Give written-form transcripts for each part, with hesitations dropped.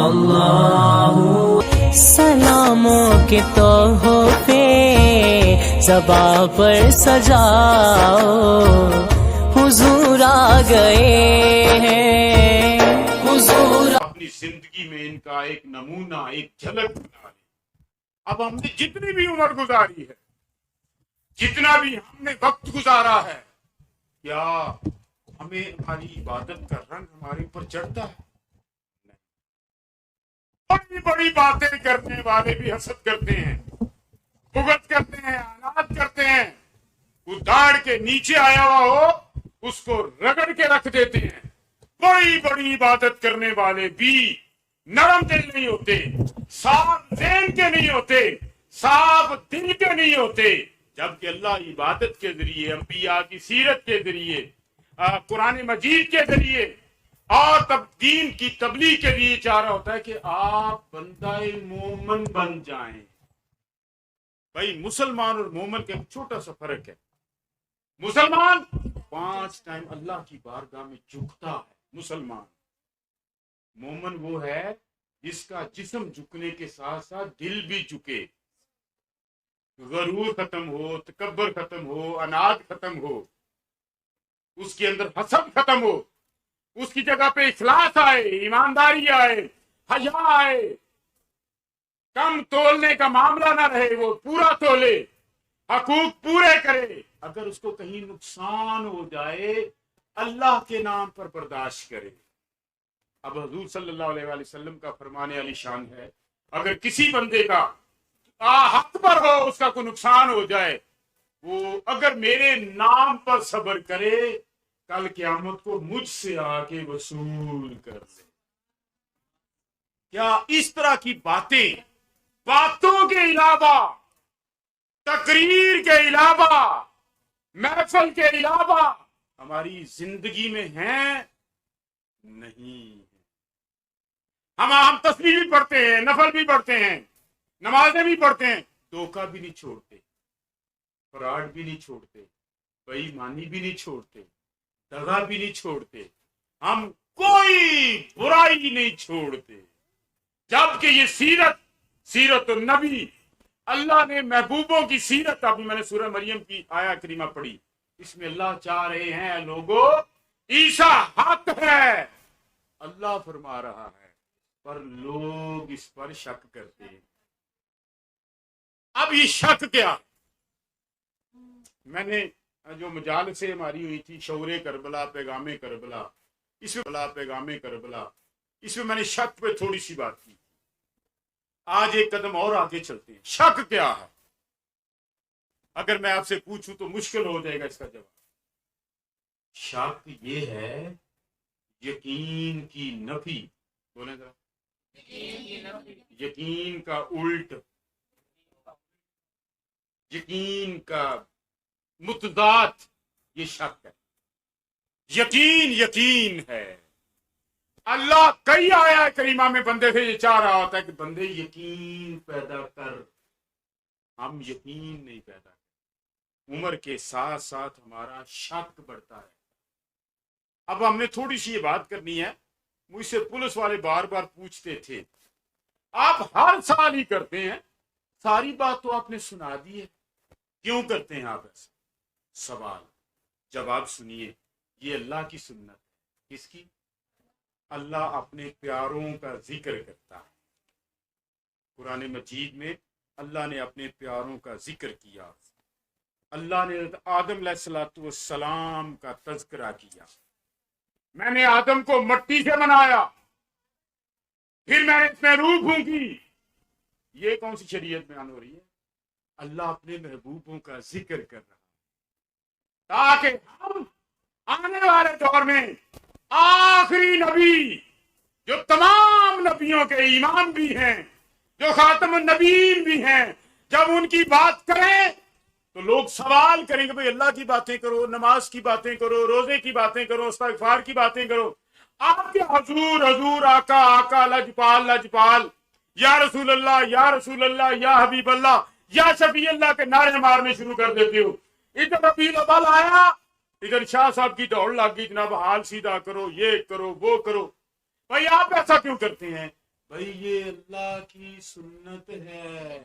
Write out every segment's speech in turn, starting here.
اللہ سلاموں کے تحفے زباں پر سجاؤ، حضور آ گئے ہیں، حضور اپنی زندگی میں ان کا ایک نمونہ، ایک جھلک بنا لیں۔ اب ہم نے جتنی بھی عمر گزاری ہے، جتنا بھی ہم نے وقت گزارا ہے، کیا ہمیں ہماری عبادت کا رنگ ہمارے اوپر چڑھتا ہے؟ بڑی بڑی باتیں کرنے والے بھی حسد کرتے ہیں، بغض کرتے ہیں، عناد کرتے ہیں۔ وہ داڑھ کے نیچے آیا ہوا ہو اس کو رگڑ کے رکھ دیتے ہیں۔ بڑی بڑی عبادت کرنے والے بھی نرم دل نہیں ہوتے، صاف ذہن کے نہیں ہوتے، صاف دل کے نہیں ہوتے، جبکہ اللہ عبادت کے ذریعے، انبیاء کی سیرت کے ذریعے، قرآن مجید کے ذریعے اور دین کی تبلیغ کے لیے چاہ رہا ہوتا ہے کہ آپ بندہ مومن بن جائیں۔ بھائی مسلمان اور مومن کا ایک چھوٹا سا فرق ہے۔ مسلمان 5 ٹائم اللہ کی بارگاہ میں جھکتا ہے، مسلمان۔ مومن وہ ہے جس کا جسم جھکنے کے ساتھ ساتھ دل بھی جھکے، غرور ختم ہو، تکبر ختم ہو، عناد ختم ہو، اس کے اندر حسد ختم ہو، اس کی جگہ پہ اخلاص آئے، ایمانداری آئے، حیا آئے، کم تولنے کا معاملہ نہ رہے، وہ پورا تولے، حقوق پورے کرے۔ اگر اس کو کہیں نقصان ہو جائے اللہ کے نام پر برداشت کرے۔ اب حضور صلی اللہ علیہ وآلہ وسلم کا فرمان علی شان ہے، اگر کسی بندے کا حق پر ہو، اس کا کوئی نقصان ہو جائے، وہ اگر میرے نام پر صبر کرے، کل قیامت کو مجھ سے آ کے وصول کر دے۔ کیا اس طرح کی باتوں کے علاوہ، تقریر کے علاوہ، محفل کے علاوہ ہماری زندگی میں ہیں؟ نہیں۔ ہم تسبیح بھی پڑھتے ہیں، نفل بھی پڑھتے ہیں، نمازیں بھی پڑھتے ہیں، دھوکہ بھی نہیں چھوڑتے، فراڈ بھی نہیں چھوڑتے، بے ایمانی بھی نہیں چھوڑتے، دغا بھی نہیں چھوڑتے، ہم کوئی برائی نہیں چھوڑتے، جبکہ یہ سیرت النبی، اللہ نے محبوبوں کی سیرت، ابھی میں نے سورہ مریم کی آیا کریمہ پڑھی، اس میں اللہ چاہ رہے ہیں لوگوں عیسیٰ حق ہے، اللہ فرما رہا ہے، پر لوگ اس پر شک کرتے ہیں۔ اب یہ شک کیا؟ میں نے جو مجالسے ہماری ہوئی تھی، شعور کربلا، پیغام کربلا، اس میں میں نے شک پہ تھوڑی سی بات کی۔ آج ایک قدم اور آگے چلتے ہیں۔ شک کیا ہے؟ اگر میں آپ سے پوچھوں تو مشکل ہو جائے گا اس کا جواب۔ شک یہ ہے یقین کی نفی، بولیں ذرا، یقین کا الٹ، یقین کا متضاد، یہ شک ہے۔ یقین ہے۔ اللہ کئی آیا کریمہ میں بندے سے یہ چاہ رہا ہوتا ہے کہ بندے یقین پیدا کر، ہم یقین نہیں پیدا کرتے۔ عمر کے ساتھ ساتھ ہمارا شک بڑھتا ہے۔ اب ہم نے تھوڑی سی یہ بات کرنی ہے۔ مجھ سے پولیس والے بار بار پوچھتے تھے، آپ ہر سال ہی کرتے ہیں، ساری بات تو آپ نے سنا دی ہے، کیوں کرتے ہیں آپ ایسا؟ سوال جواب سنیے، یہ اللہ کی سنت ہے۔ کس کی؟ اللہ اپنے پیاروں کا ذکر کرتا ہے۔ قرآن مجید میں اللہ نے اپنے پیاروں کا ذکر کیا، اللہ نے آدم علیہ السلام کا تذکرہ کیا۔ میں نے آدم کو مٹی سے بنایا، پھر میں نے اس میں روح پھونکی۔ یہ کون سی شریعت بیان ہو رہی ہے؟ اللہ اپنے محبوبوں کا ذکر کر رہا ہے تاکہ ہم آنے والے دور میں آخری نبی جو تمام نبیوں کے امام بھی ہیں، جو خاتم النبیین بھی ہیں، جب ان کی بات کریں تو لوگ سوال کریں گے بھئی اللہ کی باتیں کرو، نماز کی باتیں کرو، روزے کی باتیں کرو، استغفار کی باتیں کرو، آپ کے حضور آقا آقا، لجپال، یا رسول اللہ، یا رسول اللہ، یا حبیب اللہ، یا شفیع اللہ کے نعرے مارنے شروع کر دیتے ہو۔ ادھر ربیع الاول آیا، ادھر شاہ صاحب کی دوڑ لگ گئی، جناب حال سیدھا کرو، یہ کرو، وہ کرو۔ بھائی آپ ایسا کیوں کرتے ہیں؟ بھائی یہ اللہ کی سنت ہے،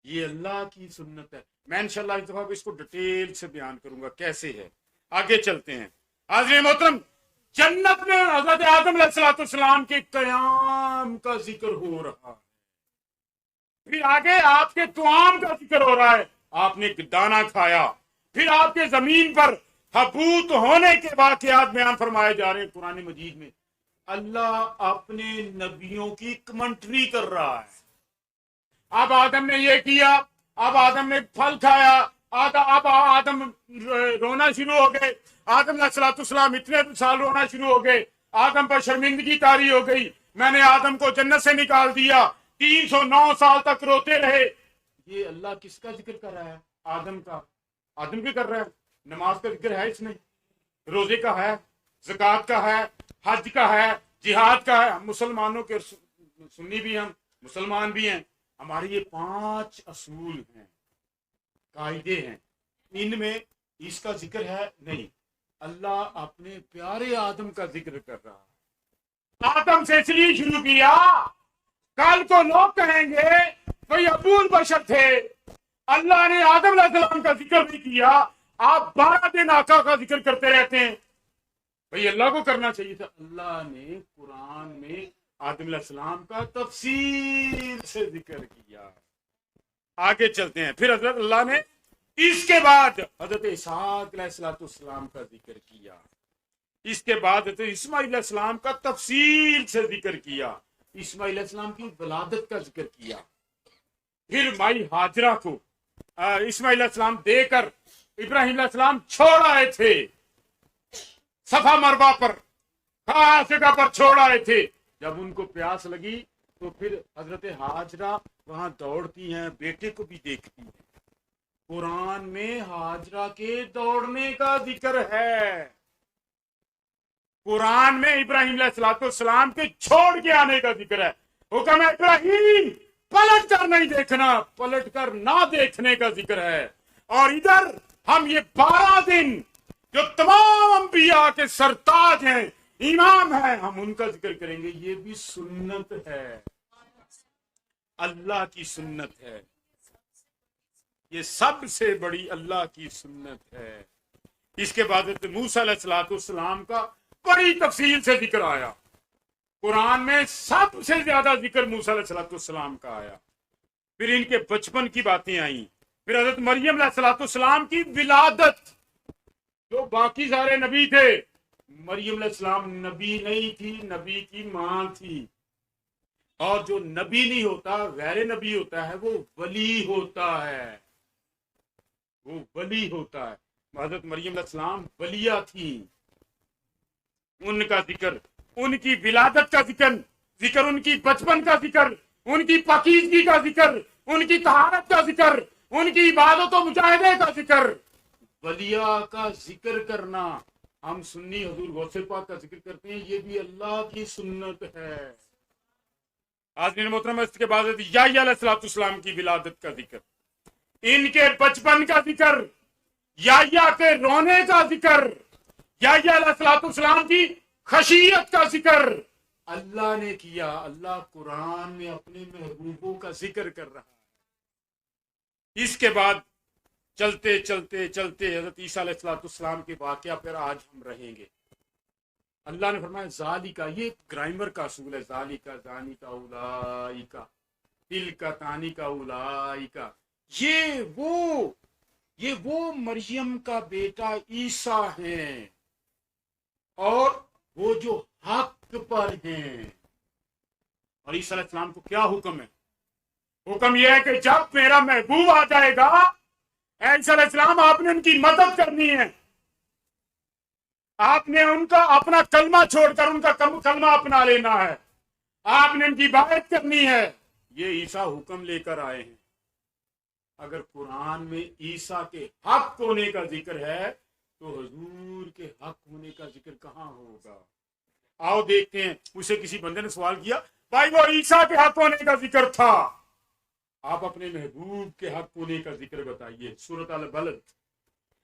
یہ اللہ کی سنت ہے۔ میں انشاءاللہ اس دفعہ اس کو ڈیٹیل سے بیان کروں گا کیسے ہے۔ آگے چلتے ہیں۔ حاضرین محترم، جنت میں حضرت آدم علیہ السلام کے قیام کا ذکر ہو رہا ہے، پھر آگے آپ کے طعام کا ذکر ہو رہا ہے، آپ نے دانا کھایا، پھر آپ کے زمین پر حبوط ہونے کے واقعات بیان فرمائے جا رہے ہیں قرآن مجید میں۔ اللہ اپنے نبیوں کی کمنٹری کر رہا ہے۔ اب آدم نے یہ کیا، اب آدم نے پھل کھایا، اب آدم رونا شروع ہو گئے، آدم علیہ السلام اتنے سال رونا شروع ہو گئے، آدم پر شرمندگی طاری ہو گئی، میں نے آدم کو جنت سے نکال دیا، 309 سال تک روتے رہے۔ یہ اللہ کس کا ذکر کر رہا ہے؟ آدم کا۔ آدم کی کر رہا ہے۔ نماز کا ذکر ہے اس میں، روزے کا ہے، زکوٰۃ کا ہے، حج کا ہے، جہاد کا ہے۔ ہم مسلمانوں کے سنی بھی، ہم مسلمان بھی ہیں، ہمارے یہ 5 اصول ہیں، قاعدے ہیں، ان میں اس کا ذکر ہے نہیں۔ اللہ اپنے پیارے آدم کا ذکر کر رہا ہے۔ آدم سے اس لیے شروع کیا، کل کو لوگ کہیں گے بھئی ابو البشر تھے، اللہ نے آدم علیہ السلام کا ذکر نہیں کیا، آپ 12 دن آقا کا ذکر کرتے رہتے ہیں۔ بھئی اللہ کو کرنا چاہیے تھا۔ اللہ نے قرآن میں آدم علیہ السلام کا تفصیل سے ذکر کیا۔ آگے چلتے ہیں۔ پھر حضرت اللہ نے اس کے بعد حضرت اسحاق علیہ السلام کا ذکر کیا، اس کے بعد حضرت اسماعیل علیہ السلام کا تفصیل سے ذکر کیا، اسماعیل علیہ السلام کی ولادت کا ذکر کیا۔ پھر مائی ہاجرہ کو اسماعیل علیہ السلام دے کر ابراہیم علیہ السلام چھوڑ آئے تھے، صفا مروا پر خاص جگہ پر چھوڑ آئے تھے۔ جب ان کو پیاس لگی تو پھر حضرت ہاجرہ وہاں دوڑتی ہیں، بیٹے کو بھی دیکھتی ہیں۔ قرآن میں ہاجرہ کے دوڑنے کا ذکر ہے، قرآن میں ابراہیم علیہ السلام کے چھوڑ کے آنے کا ذکر ہے۔ حکم ہے ابراہیم پلٹ کر نہیں دیکھنا، پلٹ کر نہ دیکھنے کا ذکر ہے۔ اور ادھر ہم یہ 12 دن جو تمام انبیاء کے سرتاج ہیں، امام ہیں، ہم ان کا ذکر کریں گے۔ یہ بھی سنت ہے، اللہ کی سنت ہے، یہ سب سے بڑی اللہ کی سنت ہے۔ اس کے بعد موسیٰ علیہ السلام کا بڑی تفصیل سے ذکر آیا، قرآن میں سب سے زیادہ ذکر موسیٰ علیہ السلام کا آیا۔ پھر ان کے بچپن کی باتیں آئیں، پھر حضرت مریم علیہ السلام کی ولادت، جو باقی سارے نبی تھے، مریم علیہ السلام نبی نہیں تھی، نبی کی ماں تھی۔ اور جو نبی نہیں ہوتا، غیر نبی ہوتا ہے، وہ ولی ہوتا ہے، وہ ولی ہوتا ہے۔ حضرت مریم علیہ السلام ولیہ تھی، ان کا ذکر، ان کی ولادت کا ذکر ان کی بچپن کا ذکر، ان کی پاکیزگی کا ذکر، ان کی طہارت کا ذکر، ان کی عبادت و مجاہدے کا ذکر، ولیہ کا ذکر کرنا۔ ہم سنی حضور غوث پاک کا ذکر کرتے ہیں، یہ بھی اللہ کی سنت ہے۔ حاضرین محترم، اس کے بعد یحییٰ علیہ السلام کی ولادت کا ذکر، ان کے بچپن کا ذکر، یحییٰ کے رونے کا ذکر، یحییٰ علیہ السلام کی خشیت کا ذکر اللہ نے کیا۔ اللہ قرآن میں اپنے محبوبوں کا ذکر کر رہا ہے۔ اس کے بعد چلتے چلتے چلتے حضرت عیسیٰ علیہ السلام کے واقعہ پر آج ہم رہیں گے۔ اللہ نے فرمایا ذالکا، یہ گرامر کا اصول ہے، ذالکا ذانکا اولائکا تلکا تانکا اولائکا، یہ وہ مریم کا بیٹا عیسیٰ ہیں، اور وہ جو حق پر ہیں۔ اور عیسیٰ علیہ السلام کو کیا حکم ہے؟ حکم یہ ہے کہ جب میرا محبوب آ جائے گا، عیسیٰ علیہ السلام آپ نے ان کی مدد کرنی ہے، آپ نے ان کا اپنا کلمہ چھوڑ کر ان کا کلمہ اپنا لینا ہے، آپ نے ان کی بیعت کرنی ہے۔ یہ عیسیٰ حکم لے کر آئے ہیں۔ اگر قرآن میں عیسیٰ کے حق ہونے کا ذکر ہے تو حضور کے حق ہونے کا ذکر کہاں ہوگا؟ آؤ دیکھتے ہیں۔ اسے کسی بندے نے سوال کیا، بھائی وہ عیسیٰ کے حق ہونے کا ذکر تھا، آپ اپنے محبوب کے حق ہونے کا ذکر بتائیے۔ سورۃ البلد،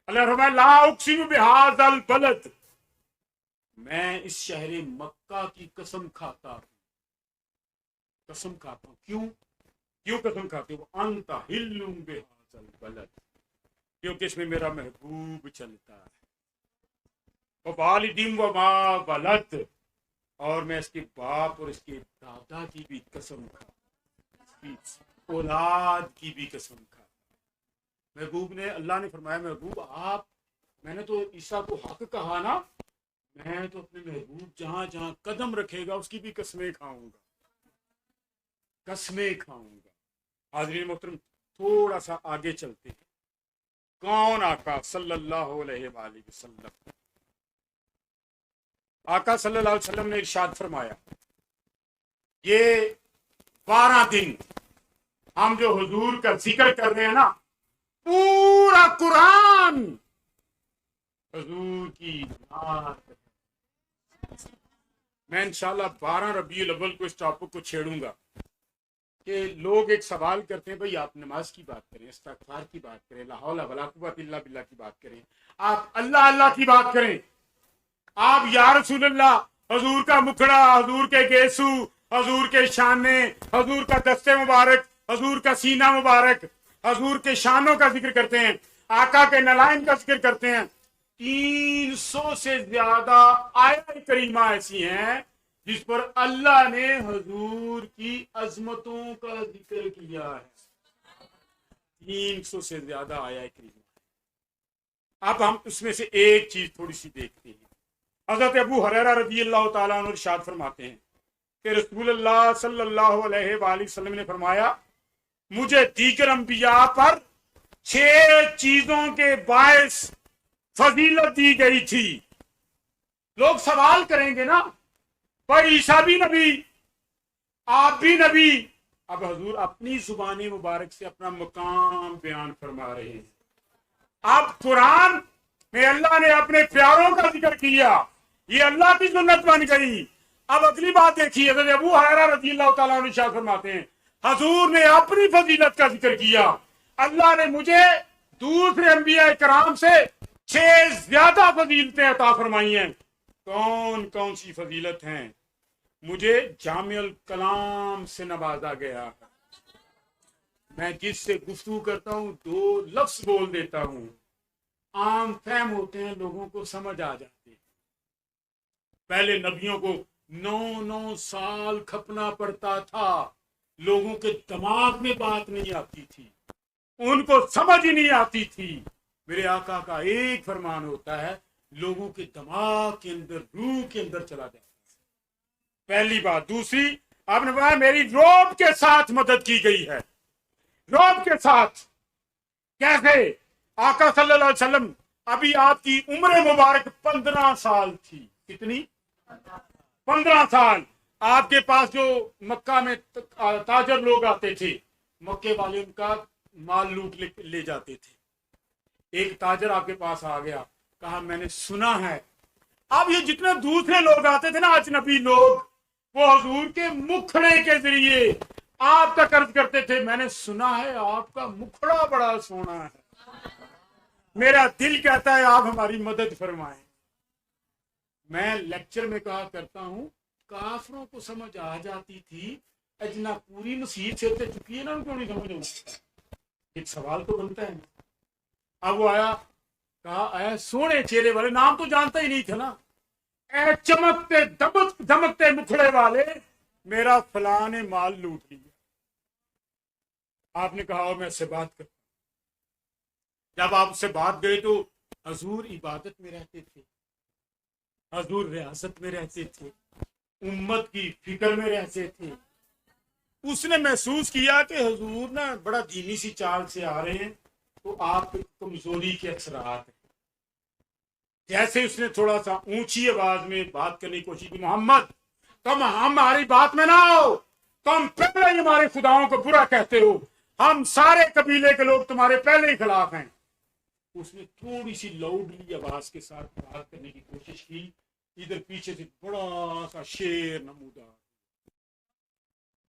اللہ فرمائے لا اقسم بہذا البلد میں اس شہر مکہ کی قسم کھاتا ہوں، قسم کھاتا ہوں. کیوں قسم کھاتے ہو؟ انت حل بہذا البلد، کیونکہ اس میں میرا محبوب چلتا ہے. ووالدین وما ولد، اور میں اس کے باپ اور اس کے دادا کی بھی قسم کھاتا ہوں، اس کی اولاد کی بھی قسم کھاتا ہوں. محبوب نے، اللہ نے فرمایا محبوب آپ، میں نے تو عیسیٰ کو حق کہا نا، میں تو اپنے محبوب جہاں جہاں قدم رکھے گا اس کی بھی قسمیں کھاؤں گا، قسمیں کھاؤں گا. حاضرین محترم، تھوڑا سا آگے چلتے ہیں. کون آقا صلی اللہ علیہ وآلہ وسلم؟ آقا صلی اللہ علیہ وسلم نے ارشاد فرمایا، یہ 12 دن ہم جو حضور کا ذکر کر رہے ہیں نا، پورا قرآن حضور کی یاد. میں انشاءاللہ 12 ربیع الاول کو اس ٹاپک کو چھیڑوں گا کہ لوگ ایک سوال کرتے ہیں بھئی آپ نماز کی بات کریں، استغفار کی بات کریں، لا حول ولا قوت الا باللہ کی بات کریں، آپ اللہ اللہ کی بات کریں، آپ یا رسول اللہ، حضور کا مکھڑا، حضور کے گیسو، حضور کے شانے، حضور کا دستے مبارک، حضور کا سینہ مبارک، حضور کے شانوں کا ذکر کرتے ہیں، آقا کے نلائن کا ذکر کرتے ہیں. 300 سے زیادہ آیات کریمہ ایسی ہیں جس پر اللہ نے حضور کی عظمتوں کا ذکر کیا ہے. 300 سے زیادہ آیات کریمہ. اب ہم اس میں سے ایک چیز تھوڑی سی دیکھتے ہیں. حضرت ابو ہریرہ رضی اللہ تعالیٰ عنہ ارشاد فرماتے ہیں کہ رسول اللہ صلی اللہ علیہ وآلہ وسلم نے فرمایا، مجھے دیگر انبیاء پر 6 چیزوں کے باعث فضیلت دی گئی تھی. لوگ سوال کریں گے نا، بھائی عیسیٰ بھی نبی، آپ بھی نبی. اب حضور اپنی زبان مبارک سے اپنا مقام بیان فرما رہے ہیں. اب قرآن میں اللہ نے اپنے پیاروں کا ذکر کیا، یہ اللہ کی سنت بن گئی. اب اگلی بات دیکھیے، حضرت ابو ہریرہ رضی اللہ تعالیٰ عنہ ارشاد فرماتے ہیں، حضور نے اپنی فضیلت کا ذکر کیا. اللہ نے مجھے دوسرے انبیاء کرام سے 6 زیادہ فضیلتیں عطا فرمائی ہیں. کون کون سی فضیلت ہیں؟ مجھے جامع الکلام سے نوازا گیا ہے. میں جس سے گفتگو کرتا ہوں 2 لفظ بول دیتا ہوں، عام فہم ہوتے ہیں، لوگوں کو سمجھ آ جاتے ہیں. پہلے نبیوں کو 9 سال کھپنا پڑتا تھا، لوگوں کے دماغ میں بات نہیں آتی تھی، ان کو سمجھ ہی نہیں آتی تھی. میرے آقا کا ایک فرمان ہوتا ہے، لوگوں کے دماغ کے اندر، روح کے اندر چلا جاتا ہے. پہلی بات. دوسری، آپ نے بتایا میری روب کے ساتھ مدد کی گئی ہے. روب کے ساتھ کیسے؟ آقا صلی اللہ علیہ وسلم، ابھی آپ کی عمر مبارک 15 سال تھی. کتنی؟ 15 سال. آپ کے پاس جو مکہ میں تاجر لوگ آتے تھے، مکے والے ان کا مال لوٹ لے جاتے تھے. ایک تاجر آپ کے پاس آ گیا، کہا میں نے سنا ہے. اب یہ جتنے دوسرے لوگ آتے تھے نا، اجنبی لوگ، وہ حضور کے مکھڑے کے ذریعے آپ کا قرض کرتے تھے، میں نے سنا ہے آپ کا مکھڑا بڑا سونا ہے، میرا دل کہتا ہے آپ ہماری مدد فرمائیں. میں لیکچر میں کہا کرتا ہوں، کافروں کو سمجھ آ جاتی تھی، اجنا پوری نصیب سے چکی ہے نا، ان کو نہیں سمجھ آتی. ایک سوال تو بنتا ہے. اب وہ آیا، کہا اے سونے چہرے والے، نام تو جانتا ہی نہیں تھا نا، اے چمکتے دمکتے مکھڑے والے، میرا فلاں نے مال لوٹ لیا. آپ نے کہا میں اس سے بات کرتا. جب آپ سے بات گئی تو حضور عبادت میں رہتے تھے، حضور ریاست میں رہتے تھے، امت کی فکر میں رہتے تھے. اس نے محسوس کیا کہ حضور نا بڑا دینی سی چال سے آ رہے ہیں، تو آپ کمزوری کے اثرات ہیں. جیسے اس نے تھوڑا سا اونچی آواز میں بات کرنے کی کوشش کی، محمد تم ہماری بات میں نہ آؤ، تم پہلے ہی ہمارے خداؤں کو برا کہتے ہو، ہم سارے قبیلے کے لوگ تمہارے پہلے ہی خلاف ہیں. اس نے تھوڑی سی لاؤڈلی آواز کے ساتھ بات کرنے کی کوشش کی. ادھر پیچھے سے بڑا سا شیر نمودار،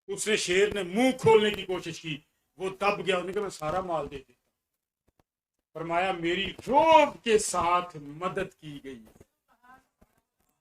اس نے شیر نے منہ کھولنے کی کوشش کی، وہ دب گیا. انہوں نے کہا میں سارا مال دے دیتا. فرمایا میری روب کے ساتھ مدد کی گئی.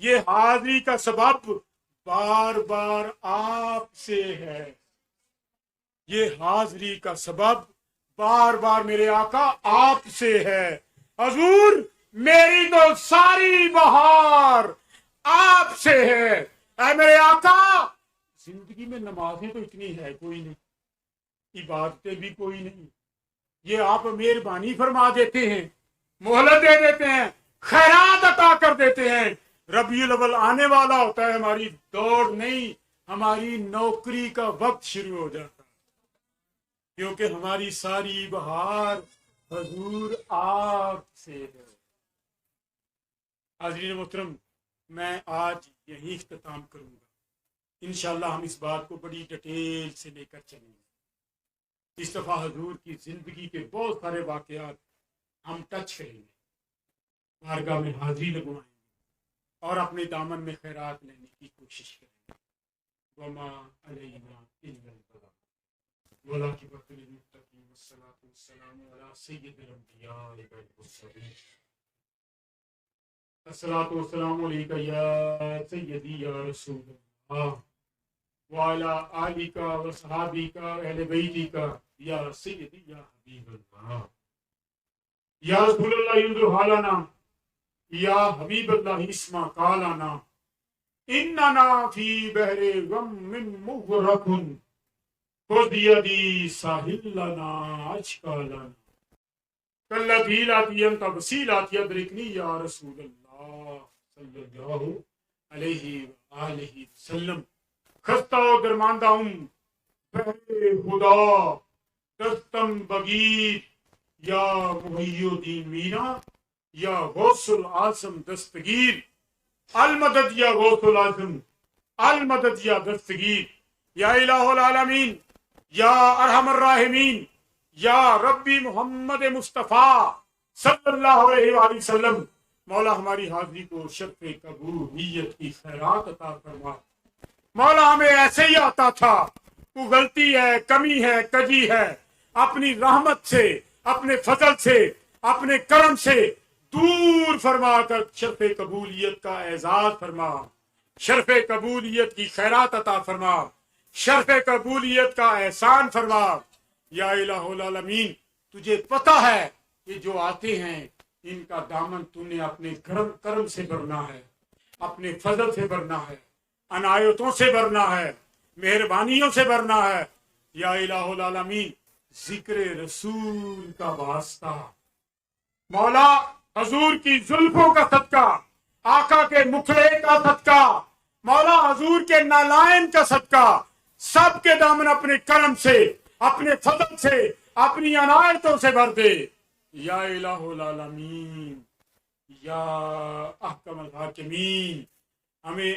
یہ حاضری کا سبب بار بار آپ سے ہے، یہ حاضری کا سبب بار بار میرے آقا آپ سے ہے۔ حضور میری تو ساری بہار آپ سے ہے، اے میرے آقا زندگی میں نمازیں تو اتنی ہے کوئی نہیں، عبادتیں بھی کوئی نہیں، یہ آپ مہربانی فرما دیتے ہیں، مہلت دے دیتے ہیں، خیرات عطا کر دیتے ہیں۔ ربیع الاول آنے والا ہوتا ہے، ہماری دوڑ نہیں، ہماری نوکری کا وقت شروع ہو جاتا ہے، کیونکہ ہماری ساری بہار حضور آپ سے ہے۔ حاضرین محترم، میں آج یہی اختتام کروں گا، انشاءاللہ ہم اس بات کو بڑی ڈیٹیل سے لے کر چلیں گے۔ اس دفعہ حضور کی زندگی کے بہت سارے واقعات ہم ٹچ کریں گے، بارگاہ میں حاضری لگوائیں گے اور اپنے دامن میں خیرات لینے کی کوشش کریں گے۔ وما علینا الا البلاغ والعاقبۃ للمتقین والصلاۃ والسلام علی سید الانبیاء والمرسلین۔ الصلاۃ والسلام علیک یا سیدی یا رسول اللہ وعلی آلک وصحابک اہل بیتک یا سیدی یا حبیب اللہ۔ یا رسول اللہ انظر حالنا، یا حبیب اللہ اسمع قالنا، اننا فی بحر غم مغرق خذ یدی ساحل لنا اشکا لنا کالذی لاتی انت وسیلات ادرکنی یا رسول اللہ صلی اللہ علیہ وآلہ وسلم۔ خستہ و درماندہ ہوں بحر خدا دستم بگیر، یا محی الدین مینا، یا غوث العاصم دستگیر، المدد یا غوث العاصم، المدد یا دستگیر، یا الہ العالمین، یا ارحم الراحمین، یا ربی محمد مصطفیٰ صلی اللہ علیہ وآلہ وسلم۔ مولا ہماری حاضری کو شرف قبولیت کی خیرات عطا فرما۔ مولا ہمیں ایسے ہی آتا تھا، کوئی غلطی ہے، کمی ہے، کجی ہے، اپنی رحمت سے، اپنے فضل سے، اپنے کرم سے دور فرما کر شرف قبولیت کا اعزاز فرما، شرف قبولیت کی خیرات عطا فرما، شرف قبولیت کا احسان فرما۔ یا الہ العالمین، تجھے پتہ ہے کہ جو آتے ہیں ان کا دامن تو نے اپنے کرم سے بھرنا ہے، اپنے فضل سے بھرنا ہے، عنایتوں سے بھرنا ہے، مہربانیوں سے بھرنا ہے۔ یا الہ العالمین، ذکر رسول کا واسطہ، مولا حضور کی زلفوں کا صدقہ، آقا کے مکھڑے کا صدقہ، مولا حضور کے نالائن کا صدقہ، سب کے دامن اپنے کرم سے، اپنے فضل سے، اپنی عنایتوں سے بھر دے۔ یا الہ العالمین، یا احکم الحاکمین، ہمیں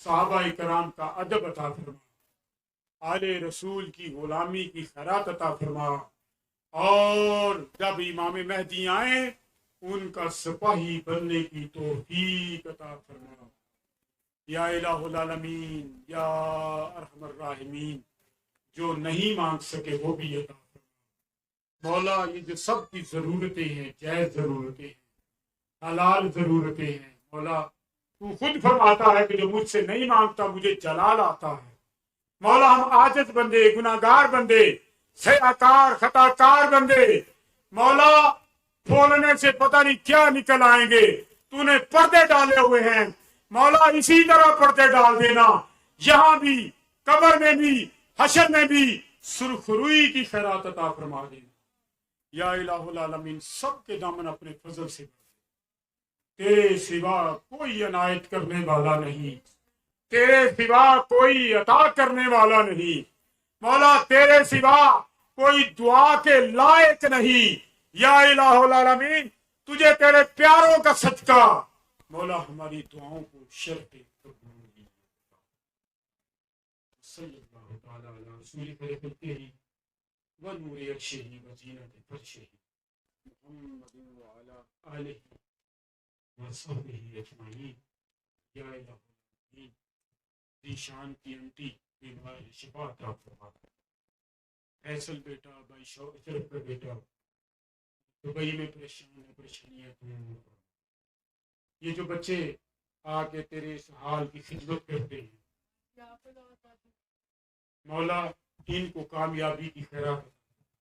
صحابہ کرام کا ادب عطا فرما، آل رسول کی غلامی کی خیرات عطا فرما، اور جب امام مہدی آئیں ان کا سپاہی بننے کی توفیق عطا فرما۔ یا الہ العالمین، یا ارحم الراحمین، جو نہیں مانگ سکے وہ بھی عطا فرما۔ مولا یہ جو سب کی ضرورتیں ہیں، جائز ضرورتیں ہیں، حلال ضرورتیں ہیں، مولا تو خود فرماتا ہے کہ جو مجھ سے نہیں مانگتا مجھے جلال آتا ہے۔ مولا ہم عاجز بندے، گناہگار بندے، سیاکار خطاکار بندے، مولا بولنے سے پتہ نہیں کیا نکل آئیں گے، تو نے پردے ڈالے ہوئے ہیں، مولا اسی طرح پردے ڈال دینا، یہاں بھی، قبر میں بھی، حشر میں بھی سرخ روئی کی خیرات عطا فرما دینا۔ یا الہ العالمین، سب کے دامن اپنے فضل سے تیرے سوا کوئی عنایت کرنے والا نہیں، تیرے سوا کوئی عطا کرنے والا نہیں، مولا تیرے سوا کوئی دعا کے لائق نہیں۔ یا الہ العالمین، تجھے تیرے پیاروں کا صدقہ، مولا ہماری دعاؤں کو شرف قبول صلی اللہ تعالی علی رسول خلقہ و نور عرشہ و زینت فرشہ محمد وعلی آلہ وصحبہ اجمعین۔ یا الہ العالمین، ذیشان کی انٹی بیمار شفا عطا فرما۔ فیصل بیٹا، بھائی اشرف کا بیٹا دبئی میں پریشان ہے، پریشانیاں دور فرما۔ یہ جو بچے آ کے تیرے اس حال کی خدمت کرتے ہیں۔ مولا ان کو کامیابی کی خیرات